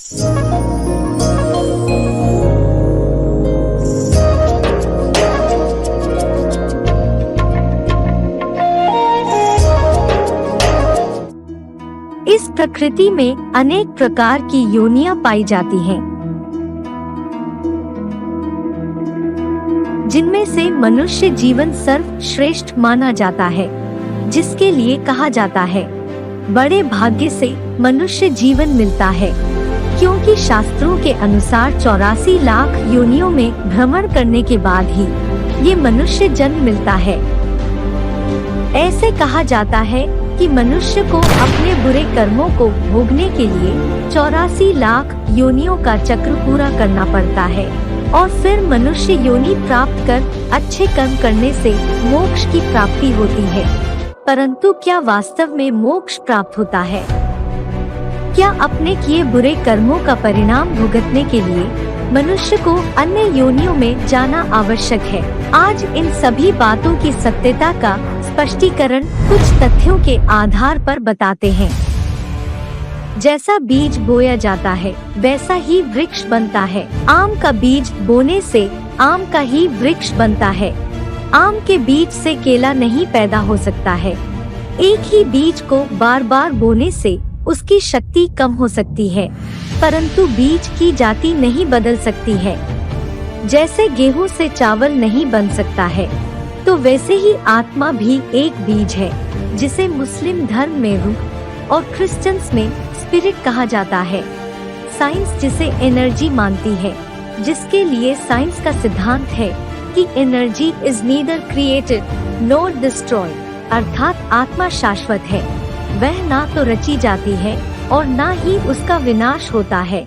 इस प्रकृति में अनेक प्रकार की योनियां पाई जाती हैं, जिनमें से मनुष्य जीवन सर्वश्रेष्ठ माना जाता है, जिसके लिए कहा जाता है बड़े भाग्य से मनुष्य जीवन मिलता है, क्योंकि शास्त्रों के अनुसार 84 लाख योनियों में भ्रमण करने के बाद ही ये मनुष्य जन्म मिलता है। ऐसे कहा जाता है कि मनुष्य को अपने बुरे कर्मों को भोगने के लिए 84 लाख योनियों का चक्र पूरा करना पड़ता है और फिर मनुष्य योनि प्राप्त कर अच्छे कर्म करने से मोक्ष की प्राप्ति होती है। परंतु क्या वास्तव में मोक्ष प्राप्त होता है? क्या अपने किए बुरे कर्मों का परिणाम भुगतने के लिए मनुष्य को अन्य योनियों में जाना आवश्यक है? आज इन सभी बातों की सत्यता का स्पष्टीकरण कुछ तथ्यों के आधार पर बताते हैं। जैसा बीज बोया जाता है वैसा ही वृक्ष बनता है। आम का बीज बोने से आम का ही वृक्ष बनता है। आम के बीज से केला नहीं पैदा हो सकता है। एक ही बीज को बार बार बोने से उसकी शक्ति कम हो सकती है, परंतु बीज की जाति नहीं बदल सकती है। जैसे गेहूं से चावल नहीं बन सकता है, तो वैसे ही आत्मा भी एक बीज है, जिसे मुस्लिम धर्म में रूह और क्रिश्चियंस में स्पिरिट कहा जाता है। साइंस जिसे एनर्जी मानती है, जिसके लिए साइंस का सिद्धांत है कि energy is neither created nor destroy, अर्थात आत्मा शाश्वत है, वह ना तो रची जाती है और ना ही उसका विनाश होता है।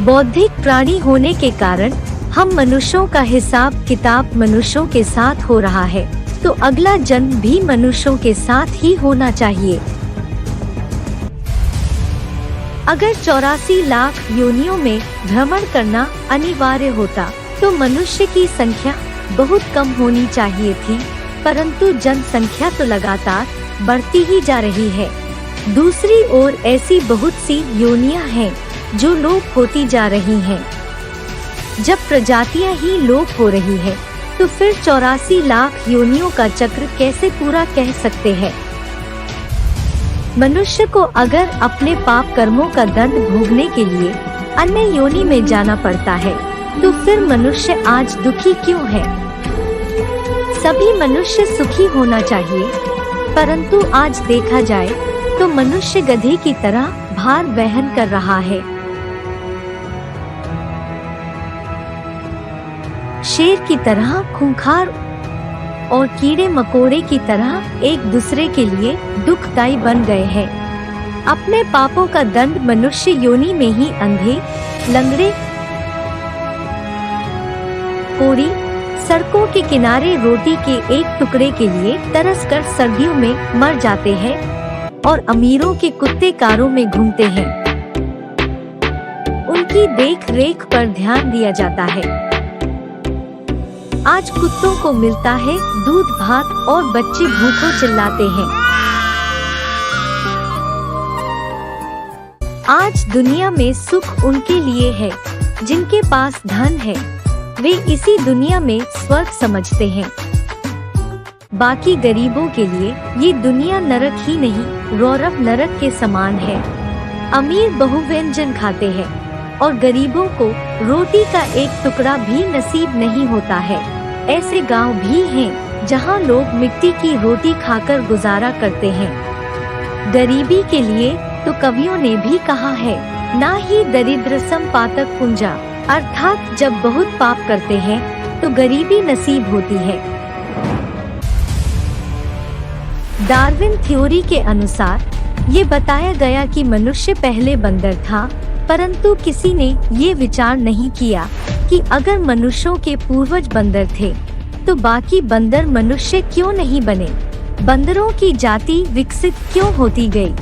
बौद्धिक प्राणी होने के कारण हम मनुष्यों का हिसाब किताब मनुष्यों के साथ हो रहा है, तो अगला जन्म भी मनुष्यों के साथ ही होना चाहिए। अगर 84 लाख योनियों में भ्रमण करना अनिवार्य होता तो मनुष्य की संख्या बहुत कम होनी चाहिए थी, परंतु जनसंख्या तो लगातार बढ़ती ही जा रही है। दूसरी ओर ऐसी बहुत सी योनियां हैं जो लोप होती जा रही हैं। जब प्रजातियां ही लोप हो रही है, तो फिर 84 लाख योनियों का चक्र कैसे पूरा कह सकते हैं? मनुष्य को अगर अपने पाप कर्मों का दंड भोगने के लिए अन्य योनि में जाना पड़ता है, तो फिर मनुष्य आज दुखी क्यों है? सभी मनुष्य सुखी होना चाहिए, परंतु आज देखा जाए तो मनुष्य गधे की तरह भार वहन कर रहा है। शेर की तरह खूंखार और कीड़े मकोड़े की तरह एक दूसरे के लिए दुखदायी बन गए हैं। अपने पापों का दंड मनुष्य योनि में ही अंधे, लंगड़े, कोढ़ी, सड़कों के किनारे रोटी के एक टुकड़े के लिए तरस कर सर्दियों में मर जाते हैं और अमीरों के कुत्ते कारों में घूमते हैं। उनकी देख रेख पर ध्यान दिया जाता है। आज कुत्तों को मिलता है दूध भात और बच्चे भूखों चिल्लाते हैं। आज दुनिया में सुख उनके लिए है जिनके पास धन है, वे इसी दुनिया में स्वर्ग समझते हैं। बाकी गरीबों के लिए ये दुनिया नरक ही नहीं, रौरव नरक के समान है। अमीर बहुव्यंजन खाते हैं और गरीबों को रोटी का एक टुकड़ा भी नसीब नहीं होता है। ऐसे गांव भी हैं जहां लोग मिट्टी की रोटी खाकर गुजारा करते हैं। गरीबी के लिए तो कवियों ने भी कहा है, ना ही दरिद्रसम पातक पुंजा, अर्थात जब बहुत पाप करते हैं तो गरीबी नसीब होती है। डार्विन थ्योरी के अनुसार ये बताया गया कि मनुष्य पहले बंदर था, परंतु किसी ने ये विचार नहीं किया कि अगर मनुष्यों के पूर्वज बंदर थे तो बाकी बंदर मनुष्य क्यों नहीं बने? बंदरों की जाति विकसित क्यों होती गई?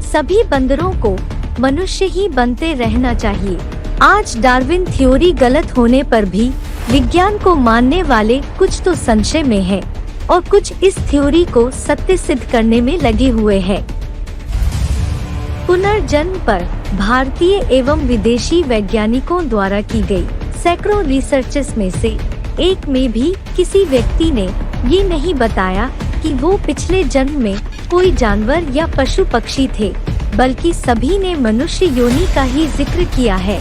सभी बंदरों को मनुष्य ही बनते रहना चाहिए। आज डार्विन थ्योरी गलत होने पर भी विज्ञान को मानने वाले कुछ तो संशय में हैं और कुछ इस थ्योरी को सत्य सिद्ध करने में लगे हुए हैं। पुनर्जन्म पर भारतीय एवं विदेशी वैज्ञानिकों द्वारा की गई सैकड़ों रिसर्चेस में से एक में भी किसी व्यक्ति ने ये नहीं बताया कि वो पिछले जन्म में कोई जानवर या पशु पक्षी थे, बल्कि सभी ने मनुष्य योनि का ही जिक्र किया है।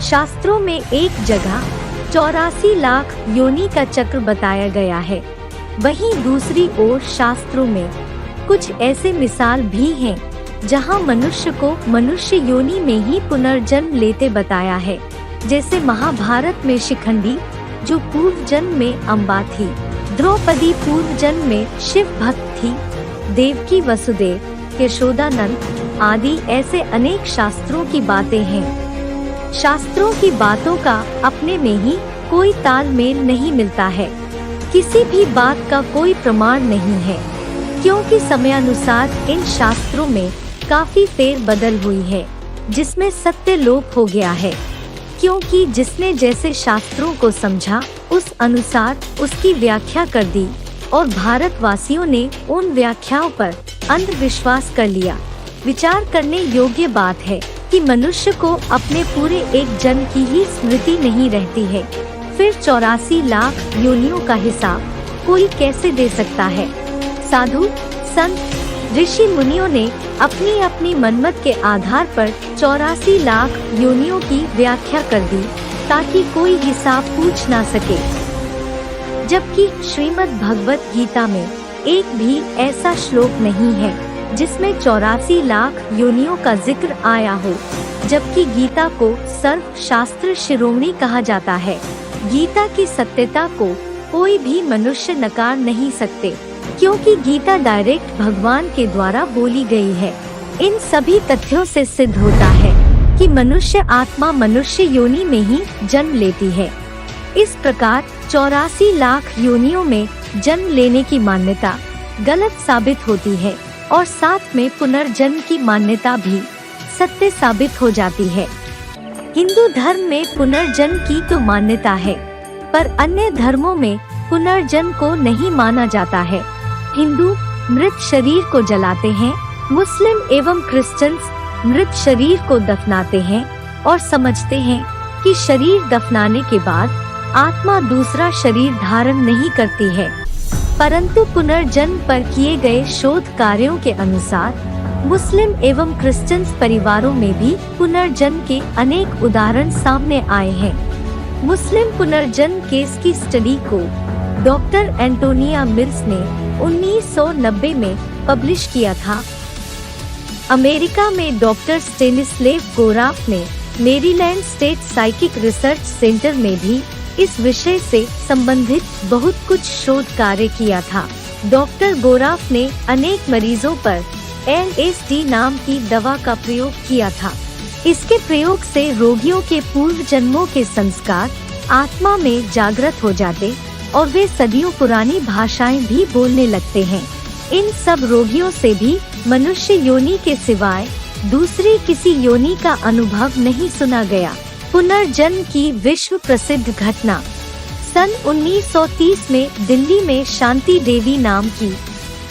शास्त्रों में एक जगह 84 लाख योनि का चक्र बताया गया है। वहीं दूसरी ओर शास्त्रों में कुछ ऐसे मिसाल भी हैं जहां मनुष्य को मनुष्य योनि में ही पुनर्जन्म लेते बताया है। जैसे महाभारत में शिखंडी जो पूर्व जन्म में अम्बा थी, द्रौपदी पूर्व जन्म में शिव भक्त थी, देवकी वसुदेव, यशोदानंद आदि ऐसे अनेक शास्त्रों की बातें हैं। शास्त्रों की बातों का अपने में ही कोई तालमेल नहीं मिलता है। किसी भी बात का कोई प्रमाण नहीं है, क्योंकि समयानुसार इन शास्त्रों में काफी फेर बदल हुई है, जिसमें सत्य लोप हो गया है। क्योंकि जिसने जैसे शास्त्रों को समझा उस अनुसार उसकी व्याख्या कर दी और भारतवासियों ने उन व्याख्याओं पर अंधविश्वास कर लिया। विचार करने योग्य बात है कि मनुष्य को अपने पूरे एक जन्म की ही स्मृति नहीं रहती है, फिर 84 लाख योनियों का हिसाब कोई कैसे दे सकता है। साधु संत ऋषि मुनियों ने अपनी अपनी मनमत के आधार पर 84 लाख योनियों की व्याख्या कर दी ताकि कोई हिसाब पूछ ना सके। जबकि श्रीमद् भगवत गीता में एक भी ऐसा श्लोक नहीं है जिसमें 84 लाख योनियों का जिक्र आया हो, जबकि गीता को सर्व शास्त्र शिरोमणि कहा जाता है। गीता की सत्यता को कोई भी मनुष्य नकार नहीं सकते, क्योंकि गीता डायरेक्ट भगवान के द्वारा बोली गई है। इन सभी तथ्यों से सिद्ध होता है कि मनुष्य आत्मा मनुष्य योनि में ही जन्म लेती है। इस प्रकार 84 लाख योनियों में जन्म लेने की मान्यता गलत साबित होती है और साथ में पुनर्जन्म की मान्यता भी सत्य साबित हो जाती है। हिंदू धर्म में पुनर्जन्म की तो मान्यता है, पर अन्य धर्मों में पुनर्जन्म को नहीं माना जाता है। हिंदू मृत शरीर को जलाते हैं, मुस्लिम एवं क्रिश्चियंस मृत शरीर को दफनाते हैं और समझते हैं कि शरीर दफनाने के बाद आत्मा दूसरा शरीर धारण नहीं करती है। परंतु पुनर्जन्म पर किए गए शोध कार्यों के अनुसार मुस्लिम एवं क्रिश्चियंस परिवारों में भी पुनर्जन्म के अनेक उदाहरण सामने आए हैं। मुस्लिम पुनर्जन्म केस की स्टडी को डॉक्टर एंटोनिया मिल्स ने 1990 में पब्लिश किया था। अमेरिका में डॉक्टर स्टेनिस्लेव गोराफ ने Maryland state psychic research centre में भी इस विषय से संबंधित बहुत कुछ शोध कार्य किया था। डॉक्टर गोराफ ने अनेक मरीजों पर LSD नाम की दवा का प्रयोग किया था। इसके प्रयोग से रोगियों के पूर्व जन्मों के संस्कार आत्मा में जागृत हो जाते और वे सदियों पुरानी भाषाएं भी बोलने लगते हैं। इन सब रोगियों से भी मनुष्य योनि के सिवाय दूसरी किसी योनि का अनुभव नहीं सुना गया। पुनर्जन्म की विश्व प्रसिद्ध घटना सन 1930 में दिल्ली में शांति देवी नाम की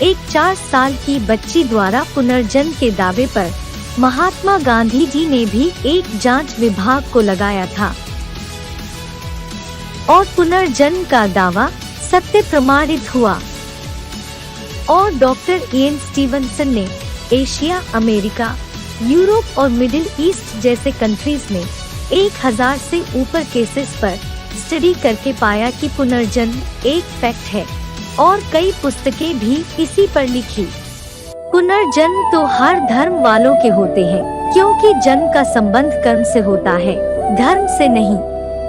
एक 4 साल की बच्ची द्वारा पुनर्जन्म के दावे पर महात्मा गांधी जी ने भी एक जांच विभाग को लगाया था और पुनर्जन्म का दावा सत्य प्रमाणित हुआ। और डॉक्टर इयन स्टीवनसन ने एशिया, अमेरिका, यूरोप और मिडिल ईस्ट जैसे कंट्रीज में 1000 से ऊपर केसेस पर स्टडी करके पाया कि पुनर्जन्म एक फैक्ट है और कई पुस्तकें भी इसी पर लिखी। पुनर्जन्म तो हर धर्म वालों के होते हैं, क्योंकि जन्म का संबंध कर्म से होता है, धर्म से नहीं।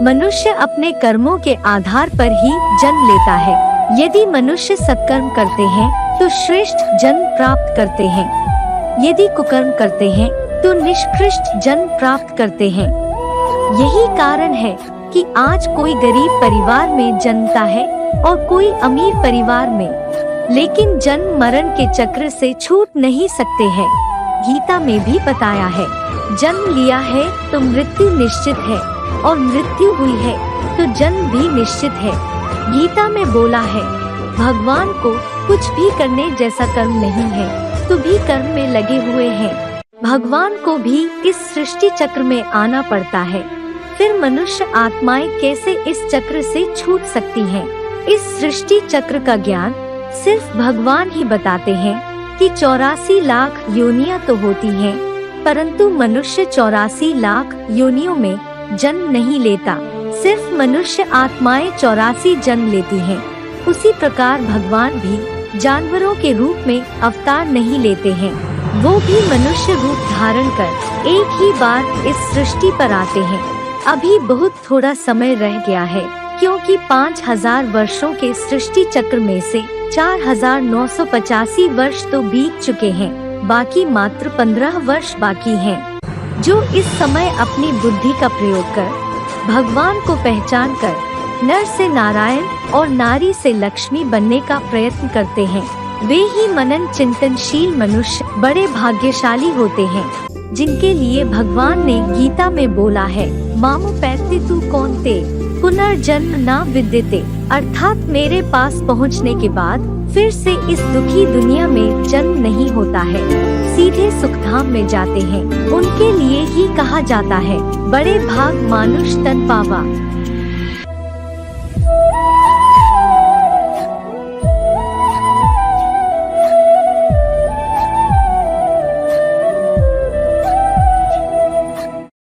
मनुष्य अपने कर्मों के आधार पर ही जन्म लेता है। यदि मनुष्य सत्कर्म करते हैं तो श्रेष्ठ जन्म प्राप्त करते हैं, यदि कुकर्म करते हैं तो निष्कृष्ट जन्म प्राप्त करते हैं। यही कारण है कि आज कोई गरीब परिवार में जन्मता है और कोई अमीर परिवार में, लेकिन जन्म मरण के चक्र से छूट नहीं सकते हैं। गीता में भी बताया है, जन्म लिया है तो मृत्यु निश्चित है और मृत्यु हुई है तो जन्म भी निश्चित है। गीता में बोला है, भगवान को कुछ भी करने जैसा कर्म नहीं है, तो भी कर्म में लगे हुए हैं। भगवान को भी इस सृष्टि चक्र में आना पड़ता है। फिर मनुष्य आत्माएं कैसे इस चक्र से छूट सकती हैं? इस सृष्टि चक्र का ज्ञान सिर्फ भगवान ही बताते हैं कि 84 लाख योनियां तो होती हैं, परंतु मनुष्य 84 लाख योनियों में जन्म नहीं लेता। सिर्फ मनुष्य आत्माएं 84 जन्म लेती हैं। उसी प्रकार भगवान भी जानवरों के रूप में अवतार नहीं लेते हैं, वो भी मनुष्य रूप धारण कर एक ही बार इस सृष्टि पर आते हैं। अभी बहुत थोड़ा समय रह गया है, क्योंकि 5000 वर्षों के सृष्टि चक्र में से 4985 वर्ष तो बीत चुके हैं, बाकी मात्र 15 वर्ष बाकी हैं। जो इस समय अपनी बुद्धि का प्रयोग कर भगवान को पहचान कर नर से नारायण और नारी से लक्ष्मी बनने का प्रयत्न करते हैं, वे ही मनन चिंतनशील मनुष्य बड़े भाग्यशाली होते हैं, जिनके लिए भगवान ने गीता में बोला है, मामो पैते तू कौनते पुनर्जन्म ना विद्यते, अर्थात मेरे पास पहुँचने के बाद फिर से इस दुखी दुनिया में जन्म नहीं होता है, सीधे सुखधाम में जाते हैं। उनके लिए ही कहा जाता है, बड़े भाग मानुष तन पावा।